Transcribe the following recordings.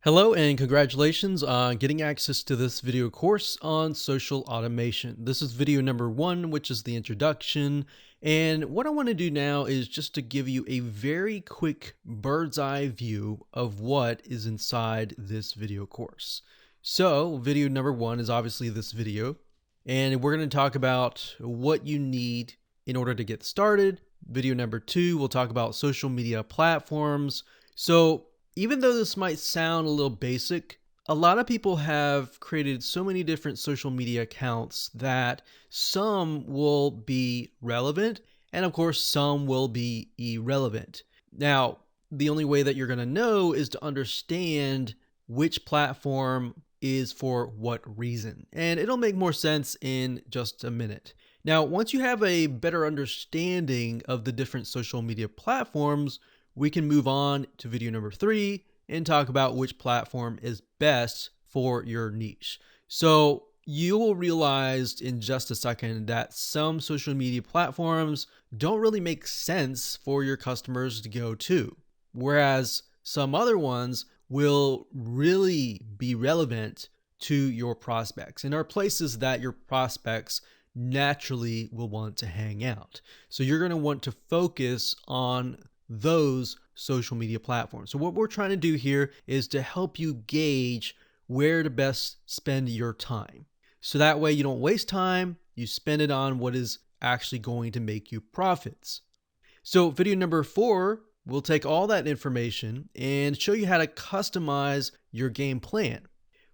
Hello and congratulations on getting access to this video course on social automation. This is video number 1, which is the introduction. And what I want to do now is just to give you a very quick bird's eye view of what is inside this video course. So video number 1 is obviously this video, and we're going to talk about what you need in order to get started. Video number 2, we'll talk about social media platforms. So even though this might sound a little basic, a lot of people have created so many different social media accounts that some will be relevant and of course some will be irrelevant. Now, the only way that you're going to know is to understand which platform is for what reason. And it'll make more sense in just a minute. Now, once you have a better understanding of the different social media platforms, we can move on to video number 3 and talk about which platform is best for your niche. So you will realize in just a second that some social media platforms don't really make sense for your customers to go to, whereas some other ones will really be relevant to your prospects and are places that your prospects naturally will want to hang out. So you're going to want to focus on those social media platforms. So what we're trying to do here is to help you gauge where to best spend your time. So that way you don't waste time, you spend it on what is actually going to make you profits. So video number 4, we'll take all that information and show you how to customize your game plan.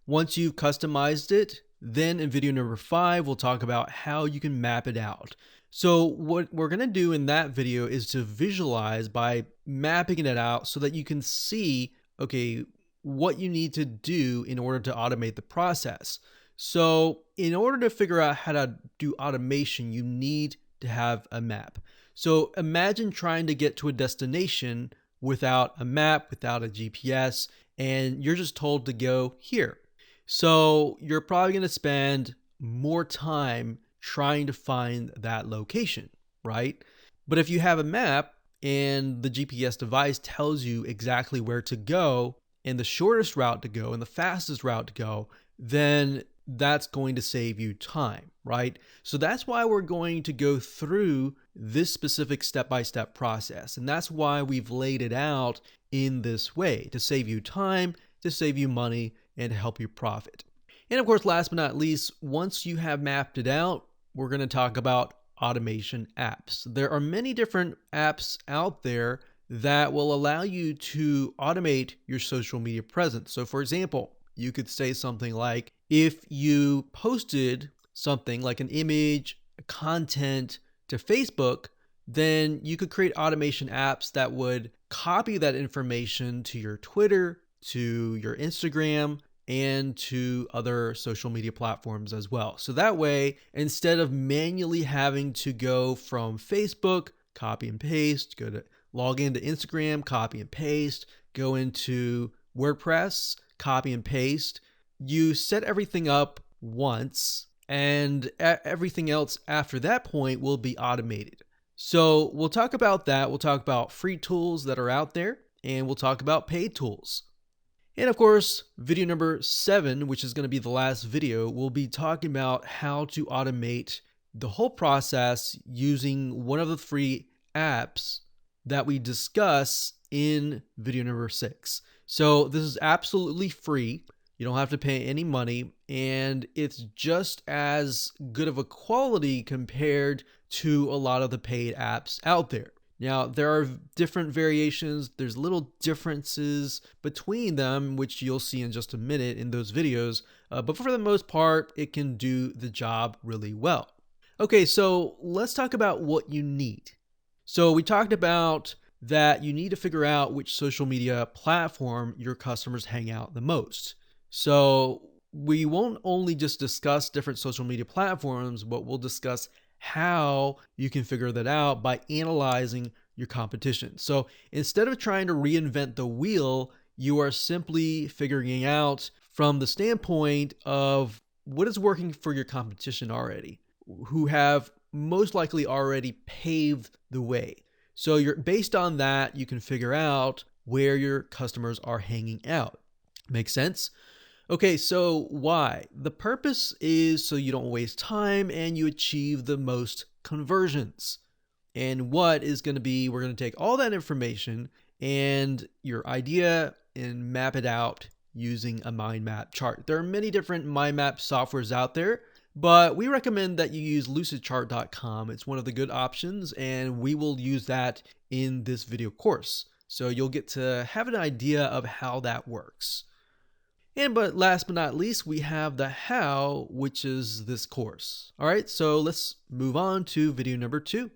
Once you've customized it, then in video number 5, we'll talk about how you can map it out. So what we're going to do in that video is to visualize by mapping it out so that you can see, okay, what you need to do in order to automate the process. So in order to figure out how to do automation, you need to have a map. So imagine trying to get to a destination without a map, without a GPS, and you're just told to go here. So you're probably going to spend more time trying to find that location, right? But if you have a map and the GPS device tells you exactly where to go and the shortest route to go and the fastest route to go, then that's going to save you time, right? So that's why we're going to go through this specific step-by-step process. And that's why we've laid it out in this way, to save you time, to save you money, and to help you profit. And of course, last but not least, once you have mapped it out, we're going to talk about automation apps. There are many different apps out there that will allow you to automate your social media presence. So for example, you could say something like, if you posted something like an image, content to Facebook, then you could create automation apps that would copy that information to your Twitter, to your Instagram, and to other social media platforms as well. So that way, instead of manually having to go from Facebook, copy and paste, log into Instagram, copy and paste, go into WordPress, copy and paste, you set everything up once and everything else after that point will be automated. So we'll talk about that. We'll talk about free tools that are out there, and we'll talk about paid tools. And of course, video number 7, which is going to be the last video, we'll be talking about how to automate the whole process using one of the free apps that we discuss in video number 6. So this is absolutely free. You don't have to pay any money, and it's just as good of a quality compared to a lot of the paid apps out there. Now, there are different variations. There's little differences between them, which you'll see in just a minute in those videos. But for the most part, it can do the job really well. Okay, so let's talk about what you need. So we talked about that you need to figure out which social media platform your customers hang out the most. So we won't only just discuss different social media platforms, but we'll discuss how you can figure that out by analyzing your competition. So instead of trying to reinvent the wheel, you are simply figuring out from the standpoint of what is working for your competition already, who have most likely already paved the way. So you're based on that, you can figure out where your customers are hanging out. Makes sense? Okay, so why? The purpose is so you don't waste time and you achieve the most conversions. And what is going to be, we're going to take all that information and your idea and map it out using a mind map chart. There are many different mind map softwares out there, but we recommend that you use lucidchart.com. It's one of the good options, and we will use that in this video course. So you'll get to have an idea of how that works. And but last but not least, we have the how, which is this course. All right, so let's move on to video number 2.